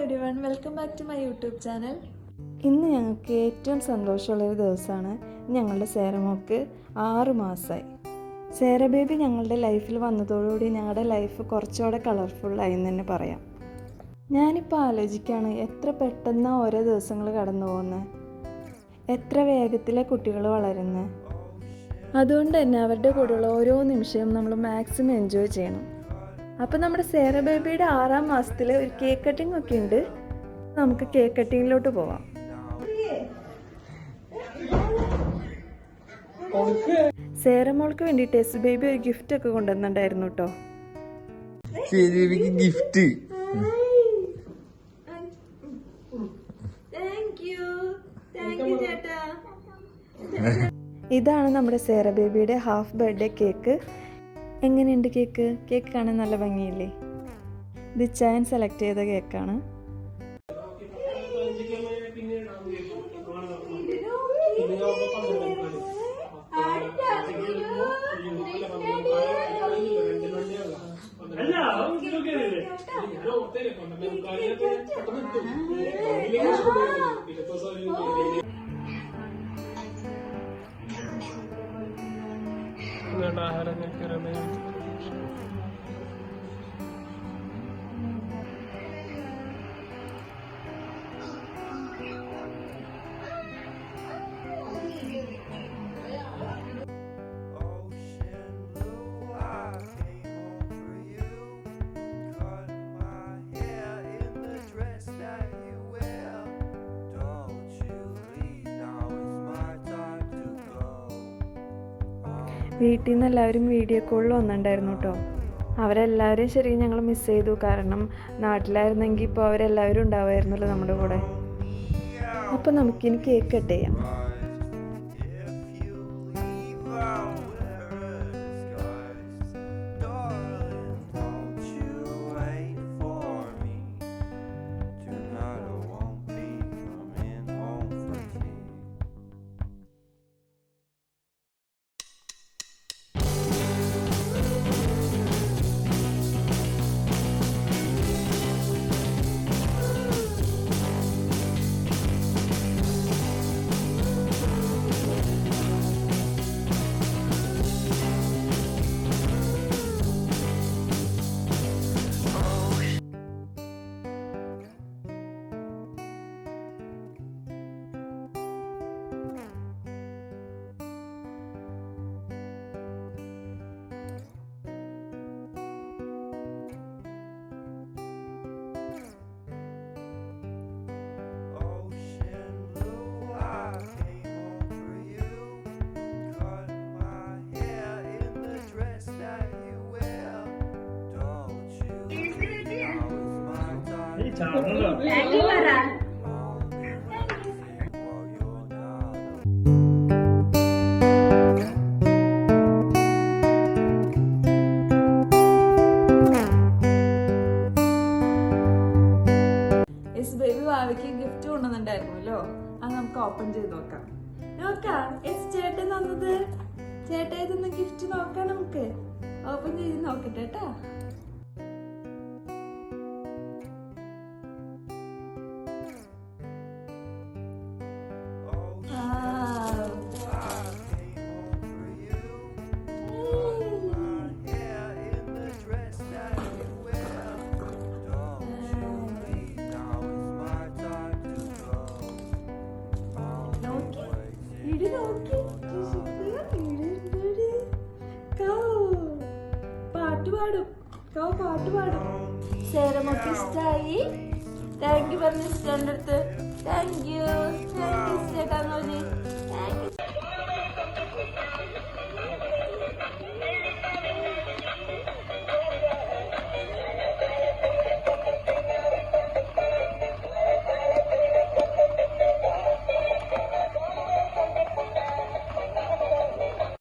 everyone, welcome back to my YouTube channel. ഇന്ന് ഞങ്ങൾക്ക് ഏറ്റവും സന്തോഷമുള്ളൊരു ദിവസമാണ്. ഞങ്ങളുടെ സേറമോൾക്ക് 6 മാസമായി. സേറ ബേബി ഞങ്ങളുടെ ലൈഫിൽ വന്നതോടുകൂടി ഞങ്ങളുടെ ലൈഫ് കുറച്ചുകൂടെ കളർഫുള്ളായി എന്ന് തന്നെ പറയാം. ഞാനിപ്പോൾ ആലോചിക്കുകയാണ് എത്ര പെട്ടെന്ന് ഓരോ ദിവസങ്ങൾ കടന്നു പോകുന്നത്, എത്ര വേഗത്തിലെ കുട്ടികൾ വളരുന്നത്. അതുകൊണ്ട് തന്നെ അവരുടെ കൂടെയുള്ള ഓരോ നിമിഷവും നമ്മൾ മാക്സിമം എൻജോയ് ചെയ്യണം. അപ്പോൾ നമ്മുടെ സേറ ബേബിയുടെ 6ാം മാസത്തിൽ ഒരു കേക്ക് കട്ടിംഗ് ഒക്കെ ഉണ്ട്. നമുക്ക് കേക്ക് കട്ടിങ്ങിലോട്ട് പോവാം. സേറമോൾക്ക് വേണ്ടിയിട്ട് എസ് ബേബി ഒരു ഗിഫ്റ്റ് ഒക്കെ കൊണ്ടുവന്നിട്ടുണ്ടായിരുന്നു കേട്ടോ. ഗിഫ്റ്റ് ഇതാണ് നമ്മുടെ സേറ ബേബിയുടെ ഹാഫ് ബർത്ത്ഡേ കേക്ക്. എങ്ങനെയുണ്ട് കേക്ക്? കേക്ക് കാണാൻ നല്ല ഭംഗിയില്ലേ? ഇത് ചാൻ സെലക്ട് ചെയ്ത കേക്കാണ്. വീട്ടിൽ നിന്ന് എല്ലാവരും വീഡിയോ കോളിൽ വന്നിട്ടുണ്ടായിരുന്നു കേട്ടോ. അവരെല്ലാവരും ശരിക്കും ഞങ്ങൾ മിസ് ചെയ്തു. കാരണം നാട്ടിലായിരുന്നെങ്കിൽ ഇപ്പോൾ അവരെല്ലാവരും ഉണ്ടാവുമായിരുന്നല്ലോ നമ്മുടെ കൂടെ. അപ്പോൾ നമുക്കിനി കേക്ക് കട്ട് ചെയ്യാം. എസ് ബേബി ഭാവിക്ക് ഗിഫ്റ്റ് കൊണ്ടുവന്നിട്ടുണ്ടായിരുന്നല്ലോ, അത് നമുക്ക് ഓപ്പൺ ചെയ്ത് നോക്കാം. എസ് ചേട്ടൻ തന്നത്, ചേട്ടായി തന്ന ഗിഫ്റ്റ് നോക്കാം. നമുക്ക് ഓപ്പൺ ചെയ്ത് നോക്കട്ടെ കേട്ടാ. പാട്ട് പാടും. സേറമൊക്കെ ഇഷ്ടായി. താങ്ക് യു പറഞ്ഞ ഇഷ്ടം. Thank you.